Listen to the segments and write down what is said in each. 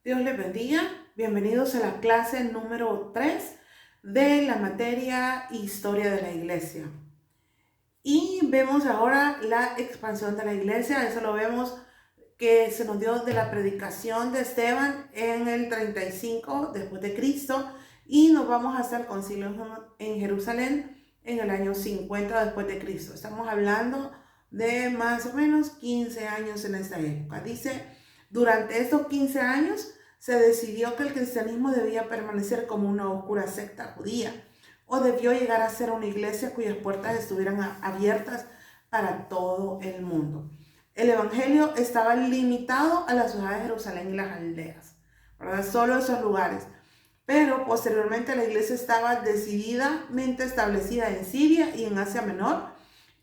Dios les bendiga. Bienvenidos a la clase número 3 de la materia Historia de la Iglesia. Y vemos ahora la expansión de la iglesia. Eso lo vemos que se nos dio de la predicación de Esteban en el 35 después de Cristo. Y nos vamos hasta el concilio en Jerusalén en el año 50 después de Cristo. Estamos hablando de más o menos 15 años en esta época. Dice, durante estos 15 años se decidió que el cristianismo debía permanecer como una oscura secta judía, o debió llegar a ser una iglesia cuyas puertas estuvieran abiertas para todo el mundo. El evangelio estaba limitado a la ciudad de Jerusalén y las aldeas, ¿verdad? Solo esos lugares. Pero posteriormente la iglesia estaba decididamente establecida en Siria y en Asia Menor,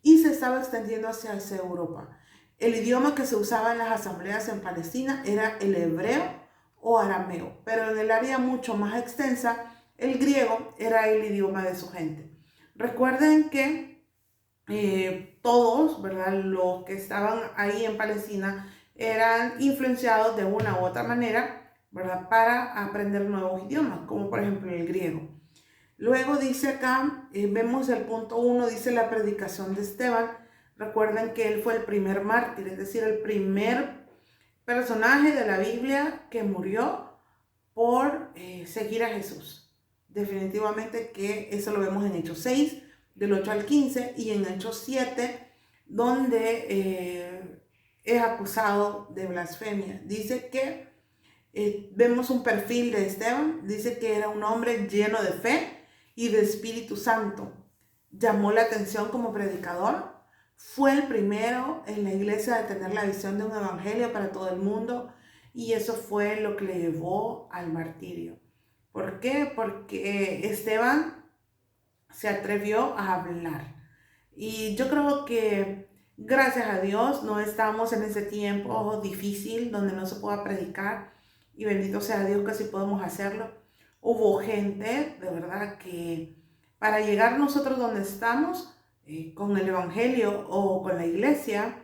y se estaba extendiendo hacia Europa. El idioma que se usaba en las asambleas en Palestina era el hebreo o arameo, pero en el área mucho más extensa, el griego era el idioma de su gente. Recuerden que todos, ¿verdad?, los que estaban ahí en Palestina eran influenciados de una u otra manera, ¿verdad?, para aprender nuevos idiomas, como por ejemplo el griego. Luego dice acá, vemos el punto 1, dice la predicación de Esteban. Recuerden que él fue el primer mártir, es decir, el primer personaje de la Biblia que murió por seguir a Jesús. Definitivamente que eso lo vemos en Hechos 6, del 8 al 15, y en Hechos 7, donde es acusado de blasfemia. Dice que vemos un perfil de Esteban, dice que era un hombre lleno de fe y de Espíritu Santo. Llamó la atención como predicador. Fue el primero en la iglesia de tener la visión de un evangelio para todo el mundo, y eso fue lo que le llevó al martirio. ¿Por qué? Porque Esteban se atrevió a hablar. Y yo creo que gracias a Dios no estamos en ese tiempo difícil donde no se pueda predicar, y bendito sea Dios que sí podemos hacerlo. Hubo gente de verdad que para llegar nosotros donde estamos, con el evangelio o con la iglesia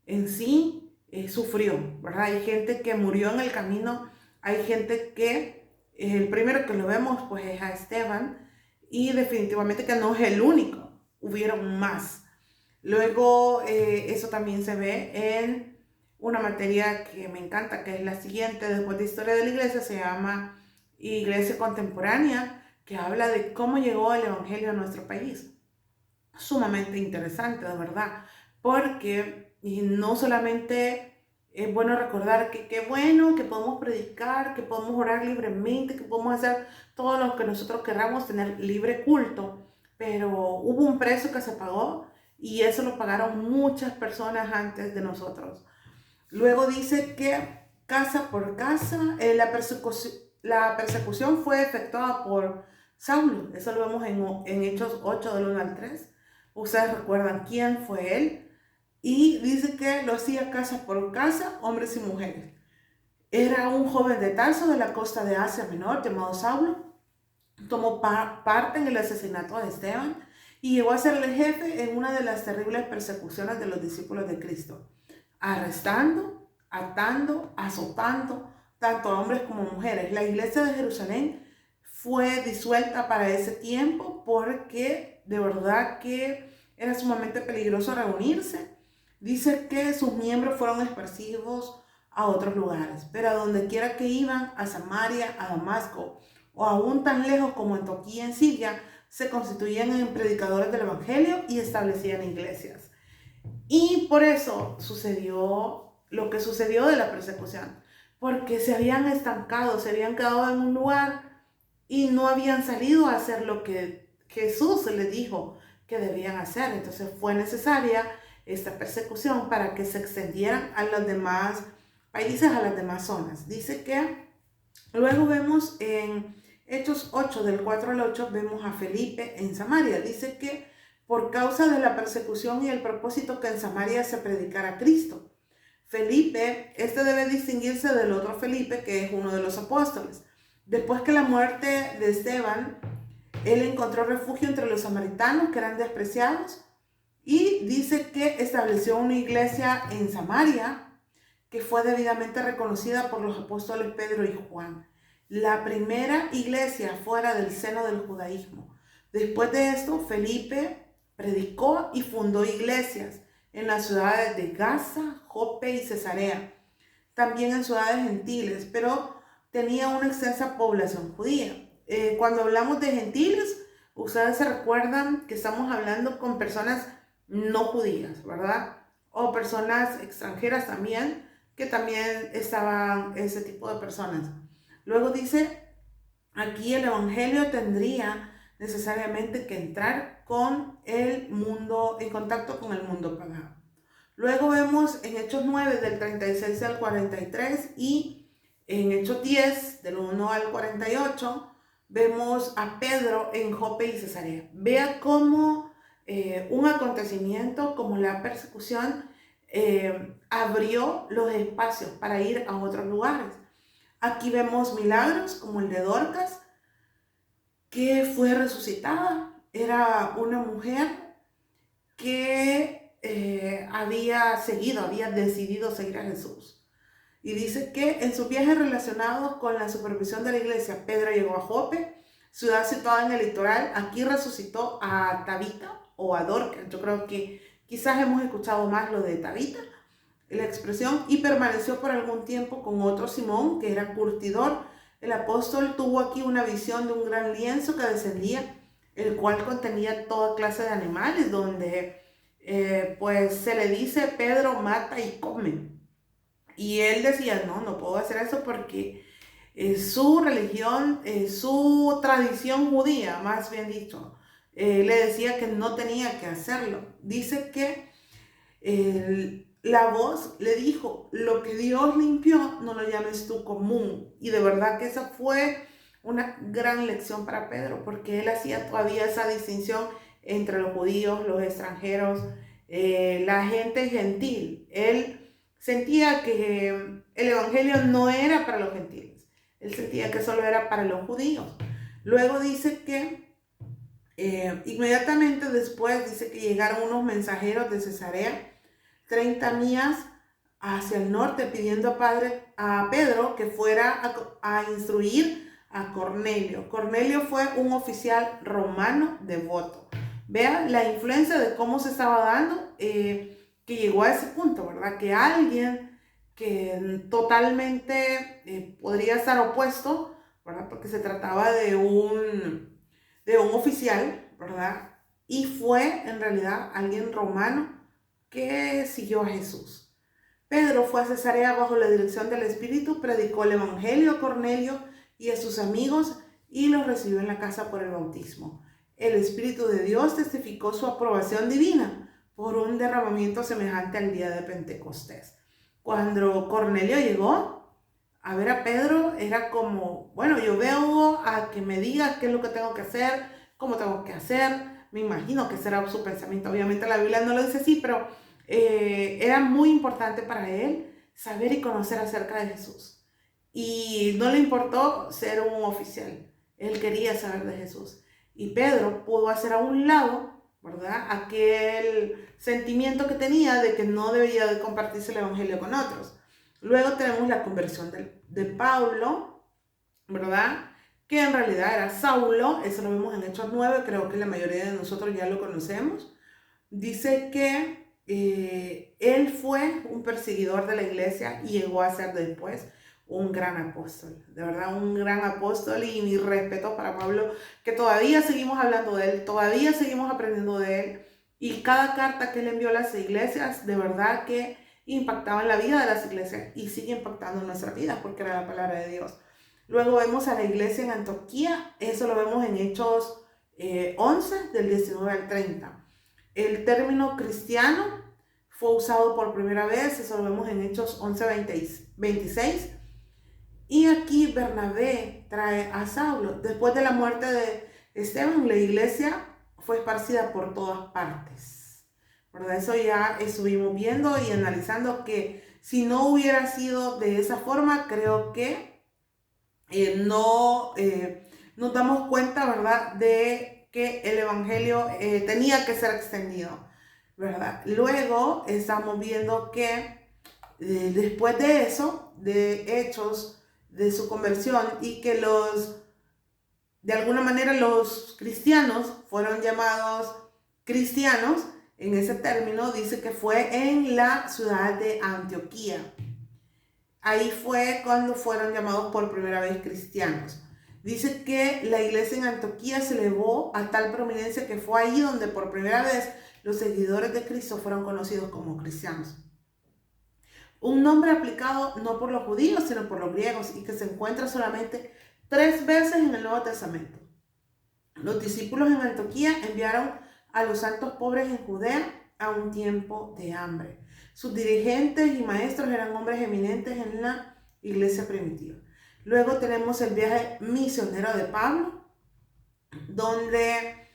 en sí, sufrió, ¿verdad? Hay gente que murió en el camino, hay gente que el primero que lo vemos pues es a Esteban, y definitivamente que no es el único, hubieron más. Luego eso también se ve en una materia que me encanta, que es la siguiente después de Historia de la Iglesia, se llama Iglesia Contemporánea, que habla de cómo llegó el evangelio a nuestro país. Sumamente interesante, de verdad, porque no solamente es bueno recordar que qué bueno que podemos predicar, que podemos orar libremente, que podemos hacer todo lo que nosotros queramos, tener libre culto, pero hubo un precio que se pagó, y eso lo pagaron muchas personas antes de nosotros. Luego dice que casa por casa, la persecución fue efectuada por Saulo. Eso lo vemos en Hechos 8 del 1 al 3. Ustedes recuerdan quién fue él. Y dice que lo hacía casa por casa, hombres y mujeres. Era un joven de Tarso, de la costa de Asia Menor, llamado Saulo. Tomó parte en el asesinato de Esteban y llegó a ser el jefe en una de las terribles persecuciones de los discípulos de Cristo, arrestando, atando, azotando tanto a hombres como mujeres. La iglesia de Jerusalén fue disuelta para ese tiempo porque de verdad que era sumamente peligroso reunirse. Dice que sus miembros fueron esparcidos a otros lugares, pero a donde quiera que iban, a Samaria, a Damasco, o aún tan lejos como Antioquía en Siria, se constituían en predicadores del evangelio y establecían iglesias. Y por eso sucedió lo que sucedió de la persecución, porque se habían estancado, se habían quedado en un lugar y no habían salido a hacer lo que Jesús les dijo que debían hacer. Entonces fue necesaria esta persecución para que se extendieran a los demás países, a las demás zonas. Dice que luego vemos en Hechos 8, del 4 al 8, vemos a Felipe en Samaria. Dice que por causa de la persecución y el propósito que en Samaria se predicara a Cristo. Felipe, este debe distinguirse del otro Felipe, que es uno de los apóstoles. Después que la muerte de Esteban, él encontró refugio entre los samaritanos, que eran despreciados, y dice que estableció una iglesia en Samaria, que fue debidamente reconocida por los apóstoles Pedro y Juan. La primera iglesia fuera del seno del judaísmo. Después de esto, Felipe predicó y fundó iglesias en las ciudades de Gaza, Jope y Cesarea, también en ciudades gentiles, pero tenía una extensa población judía. Cuando hablamos de gentiles, ustedes se recuerdan que estamos hablando con personas no judías, ¿verdad? O personas extranjeras también, que también estaban ese tipo de personas. Luego dice, aquí el evangelio tendría necesariamente que entrar con el mundo, en contacto con el mundo pagano. Luego vemos en Hechos 9 del 36 al 43 y en Hechos 10 del 1 al 48 vemos a Pedro en Jope y Cesarea. Vea cómo un acontecimiento como la persecución abrió los espacios para ir a otros lugares. Aquí vemos milagros como el de Dorcas, que fue resucitada. Era una mujer que había decidido seguir a Jesús. Y dice que en sus viajes relacionados con la supervisión de la iglesia, Pedro llegó a Jope, ciudad situada en el litoral. Aquí resucitó a Tabita o a Dorcas. Yo creo que quizás hemos escuchado más lo de Tabita, la expresión, y permaneció por algún tiempo con otro Simón, que era curtidor. El apóstol tuvo aquí una visión de un gran lienzo que descendía, el cual contenía toda clase de animales, donde pues se le dice, Pedro mata y come. Y él decía, no puedo hacer eso porque su religión, su tradición judía, más bien dicho, le decía que no tenía que hacerlo. Dice que la voz le dijo, lo que Dios limpió, no lo llames tú común. Y de verdad que esa fue una gran lección para Pedro, porque él hacía todavía esa distinción entre los judíos, los extranjeros, la gente gentil. Él sentía que el evangelio no era para los gentiles, él sentía que solo era para los judíos. Luego dice que inmediatamente después dice que llegaron unos mensajeros de Cesarea, 30 millas hacia el norte, pidiendo a Pedro que fuera a instruir a Cornelio. Cornelio fue un oficial romano devoto. Vean la influencia de cómo se estaba dando, que llegó a ese punto, ¿verdad? Que alguien que totalmente podría estar opuesto, ¿verdad? Porque se trataba de un oficial, ¿verdad? Y fue en realidad alguien romano que siguió a Jesús. Pedro fue a Cesarea bajo la dirección del Espíritu, predicó el Evangelio a Cornelio y a sus amigos y los recibió en la casa por el bautismo. El Espíritu de Dios testificó su aprobación divina por un derramamiento semejante al día de Pentecostés. Cuando Cornelio llegó a ver a Pedro, era como, bueno, yo veo a que me diga qué es lo que tengo que hacer, cómo tengo que hacer. Me imagino que será su pensamiento. Obviamente la Biblia no lo dice así, pero era muy importante para él saber y conocer acerca de Jesús. Y no le importó ser un oficial. Él quería saber de Jesús. Y Pedro pudo hacer a un lado, ¿verdad?, aquel sentimiento que tenía de que no debía de compartirse el evangelio con otros. Luego tenemos la conversión de Pablo, ¿verdad?, que en realidad era Saulo. Eso lo vemos en Hechos 9, creo que la mayoría de nosotros ya lo conocemos. Dice que él fue un perseguidor de la iglesia y llegó a ser después un gran apóstol, de verdad un gran apóstol, y mi respeto para Pablo, que todavía seguimos hablando de él, todavía seguimos aprendiendo de él, y cada carta que él envió a las iglesias, de verdad que impactaba en la vida de las iglesias y sigue impactando en nuestras vidas porque era la palabra de Dios. Luego vemos a la iglesia en Antioquía, eso lo vemos en Hechos 11 del 19 al 30. El término cristiano fue usado por primera vez, eso lo vemos en Hechos 11, 26. Y aquí Bernabé trae a Saulo. Después de la muerte de Esteban, la iglesia fue esparcida por todas partes, ¿verdad? Eso ya estuvimos viendo y analizando, que si no hubiera sido de esa forma, creo que no nos damos cuenta, ¿verdad?, de que el evangelio tenía que ser extendido, ¿verdad? Luego estamos viendo que después de eso, de hechos de su conversión, y que de alguna manera los cristianos fueron llamados cristianos, en ese término dice que fue en la ciudad de Antioquía. Ahí fue cuando fueron llamados por primera vez cristianos. Dice que la iglesia en Antioquía se elevó a tal prominencia que fue ahí donde por primera vez los seguidores de Cristo fueron conocidos como cristianos. Un nombre aplicado no por los judíos, sino por los griegos, y que se encuentra solamente 3 veces en el Nuevo Testamento. Los discípulos en Antioquía enviaron a los santos pobres en Judea a un tiempo de hambre. Sus dirigentes y maestros eran hombres eminentes en la iglesia primitiva. Luego tenemos el viaje misionero de Pablo, donde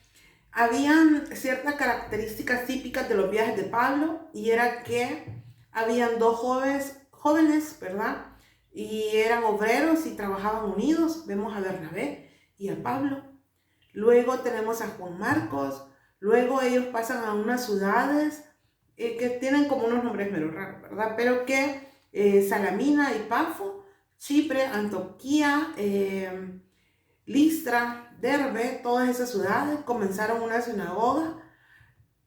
habían ciertas características típicas de los viajes de Pablo, y era que habían 2 jóvenes, ¿verdad? Y eran obreros y trabajaban unidos. Vemos a Bernabé y a Pablo. Luego tenemos a Juan Marcos. Luego ellos pasan a unas ciudades que tienen como unos nombres medio raros, ¿verdad? Pero que Salamina y Pafo, Chipre, Antioquía, Listra, Derbe, todas esas ciudades comenzaron una sinagoga,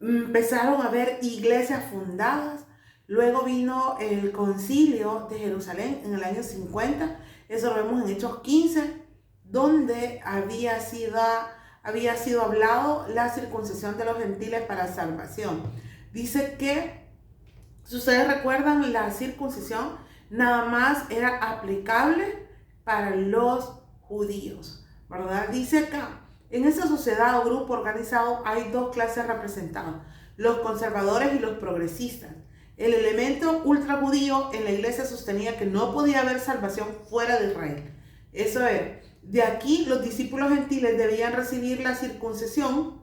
empezaron a haber iglesias fundadas. Luego vino el concilio de Jerusalén en el año 50, eso lo vemos en Hechos 15, donde había sido hablado la circuncisión de los gentiles para salvación. Dice que, si ustedes recuerdan, la circuncisión nada más era aplicable para los judíos, ¿verdad? Dice acá, en esa sociedad o grupo organizado hay 2 clases representadas, los conservadores y los progresistas. El elemento ultrajudío en la iglesia sostenía que no podía haber salvación fuera de Israel. Eso era, de aquí los discípulos gentiles debían recibir la circuncisión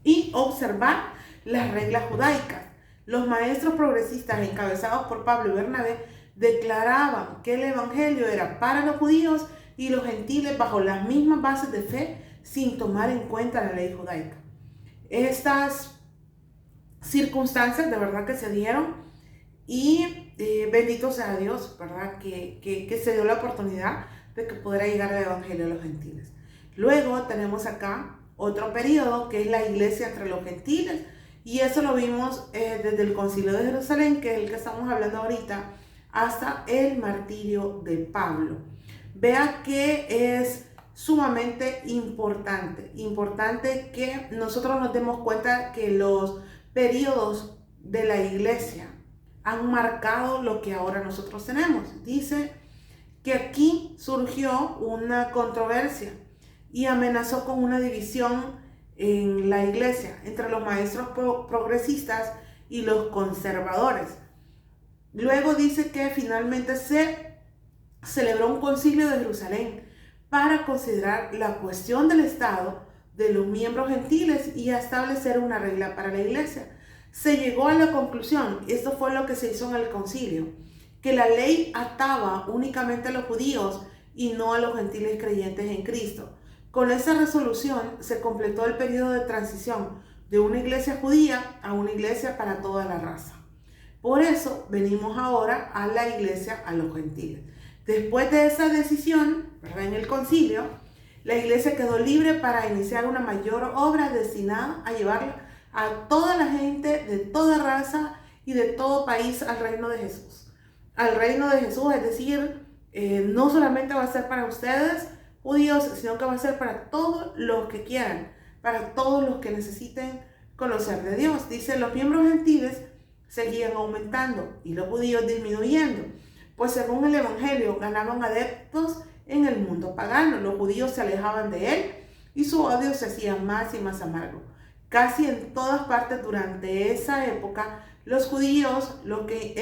y observar las reglas judaicas. Los maestros progresistas encabezados por Pablo y Bernabé declaraban que el evangelio era para los judíos y los gentiles bajo las mismas bases de fe, sin tomar en cuenta la ley judaica. Estas circunstancias de verdad que se dieron, y bendito sea Dios, ¿verdad? Que se dio la oportunidad de que pudiera llegar el evangelio a los gentiles. Luego tenemos acá otro periodo que es la iglesia entre los gentiles, y eso lo vimos desde el concilio de Jerusalén, que es el que estamos hablando ahorita, hasta el martirio de Pablo. Vea que es sumamente importante que nosotros nos demos cuenta que los periodos de la iglesia han marcado lo que ahora nosotros tenemos. Dice que aquí surgió una controversia y amenazó con una división en la iglesia entre los maestros progresistas y los conservadores. Luego dice que finalmente se celebró un concilio de Jerusalén para considerar la cuestión del estado de los miembros gentiles y establecer una regla para la iglesia. Se llegó a la conclusión, esto fue lo que se hizo en el concilio, que la ley ataba únicamente a los judíos y no a los gentiles creyentes en Cristo. Con esa resolución se completó el periodo de transición de una iglesia judía a una iglesia para toda la raza. Por eso venimos ahora a la iglesia a los gentiles. Después de esa decisión, ¿verdad?, en el concilio, la iglesia quedó libre para iniciar una mayor obra destinada a llevarla a toda la gente de toda raza y de todo país al reino de Jesús. Al reino de Jesús, es decir, no solamente va a ser para ustedes, judíos, sino que va a ser para todos los que quieran, para todos los que necesiten conocer de Dios. Dice, los miembros gentiles seguían aumentando y los judíos disminuyendo, pues según el evangelio ganaban adeptos en el mundo pagano. Los judíos se alejaban de él y su odio se hacía más y más amargo. Casi en todas partes durante esa época, los judíos los que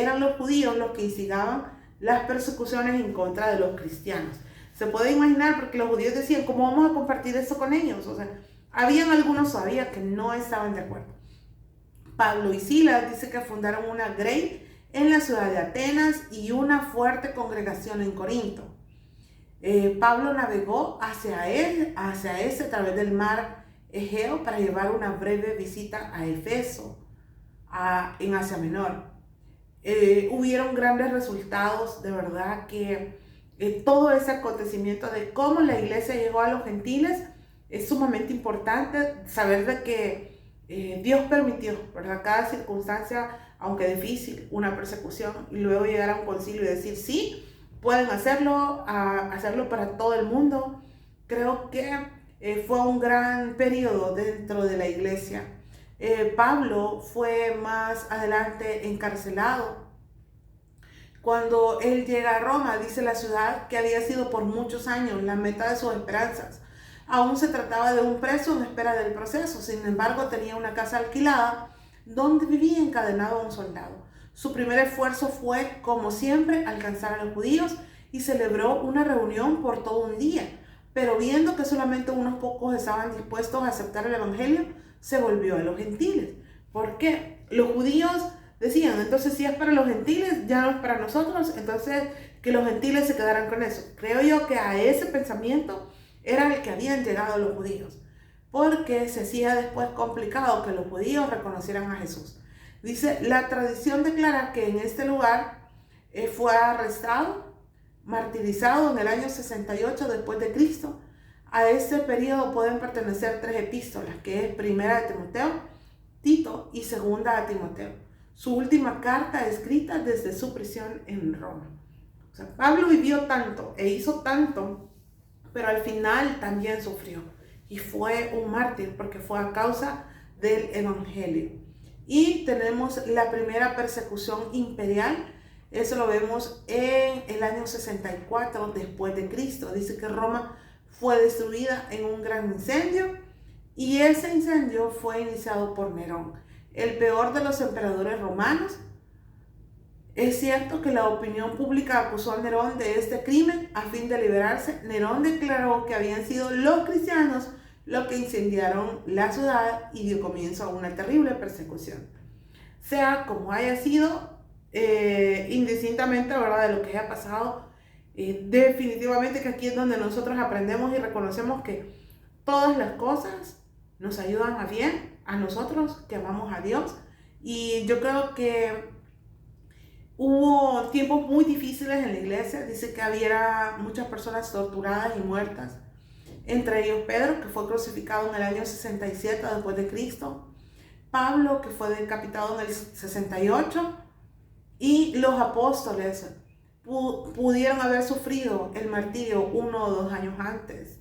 instigaban las persecuciones en contra de los cristianos. Se puede imaginar, porque los judíos decían, ¿cómo vamos a compartir esto con ellos? O sea, habían algunos todavía que no estaban de acuerdo. Pablo y Silas dice que fundaron una grey en la ciudad de Atenas y una fuerte congregación en Corinto. Pablo navegó hacia ese a través del mar Egeo para llevar una breve visita a Éfeso, en Asia Menor. hubieron grandes resultados, de verdad que todo ese acontecimiento de cómo la iglesia llegó a los gentiles es sumamente importante saber de que Dios permitió, ¿verdad? Cada circunstancia, aunque difícil, una persecución, y luego llegar a un concilio y decir, sí, pueden hacerlo, hacerlo para todo el mundo. Creo que fue un gran periodo dentro de la iglesia. Pablo fue más adelante encarcelado. Cuando él llega a Roma, dice la ciudad que había sido por muchos años la meta de sus esperanzas. Aún se trataba de un preso en espera del proceso, sin embargo tenía una casa alquilada donde vivía encadenado a un soldado. Su primer esfuerzo fue, como siempre, alcanzar a los judíos y celebró una reunión por todo un día. Pero viendo que solamente unos pocos estaban dispuestos a aceptar el evangelio, se volvió a los gentiles. ¿Por qué? Los judíos decían, entonces si es para los gentiles, ya no es para nosotros, entonces que los gentiles se quedaran con eso. Creo yo que a ese pensamiento era el que habían llegado los judíos, porque se hacía después complicado que los judíos reconocieran a Jesús. Dice, la tradición declara que en este lugar fue arrestado, martirizado en el año 68 después de Cristo. A este periodo pueden pertenecer 3 epístolas, que es Primera de Timoteo, Tito y Segunda de Timoteo. Su última carta escrita desde su prisión en Roma. O sea, Pablo vivió tanto e hizo tanto, pero al final también sufrió. Y fue un mártir porque fue a causa del evangelio. Y tenemos la primera persecución imperial. Eso lo vemos en el año 64 después de Cristo. Dice que Roma fue destruida en un gran incendio y ese incendio fue iniciado por Nerón, el peor de los emperadores romanos. Es cierto que la opinión pública acusó a Nerón de este crimen. A fin de liberarse, Nerón declaró que habían sido los cristianos los que incendiaron la ciudad y dio comienzo a una terrible persecución. Sea como haya sido, indistintamente, ¿verdad?, de lo que haya pasado, definitivamente que aquí es donde nosotros aprendemos y reconocemos que todas las cosas nos ayudan a bien, a nosotros que amamos a Dios. Y yo creo que hubo tiempos muy difíciles en la iglesia. Dice que había muchas personas torturadas y muertas, entre ellos Pedro, que fue crucificado en el año 67 después de Cristo, Pablo, que fue decapitado en el 68, y los apóstoles pudieron haber sufrido el martirio 1 o 2 años antes.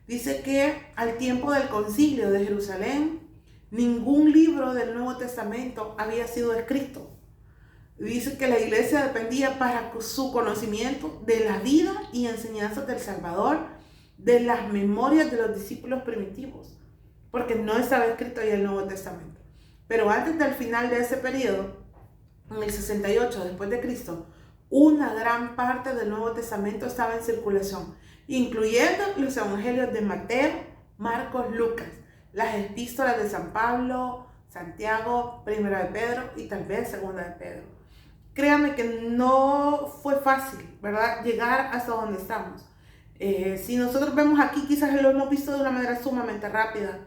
Dice que al tiempo del concilio de Jerusalén, ningún libro del Nuevo Testamento había sido escrito. Dice que la iglesia dependía para su conocimiento de la vida y enseñanzas del Salvador, de las memorias de los discípulos primitivos, porque no estaba escrito ahí el Nuevo Testamento. Pero antes del final de ese periodo, en el 68 después de Cristo, una gran parte del Nuevo Testamento estaba en circulación, incluyendo los evangelios de Mateo, Marcos, Lucas, las epístolas de San Pablo, Santiago, Primera de Pedro y tal vez Segunda de Pedro. Créame que no fue fácil, ¿verdad?, llegar hasta donde estamos. Si nosotros vemos aquí, quizás lo hemos visto de una manera sumamente rápida,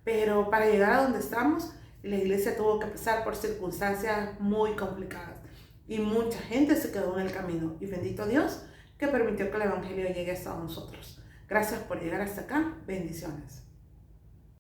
pero para llegar a donde estamos, la iglesia tuvo que pasar por circunstancias muy complicadas y mucha gente se quedó en el camino. Y bendito Dios que permitió que el evangelio llegue hasta nosotros. Gracias por llegar hasta acá. Bendiciones.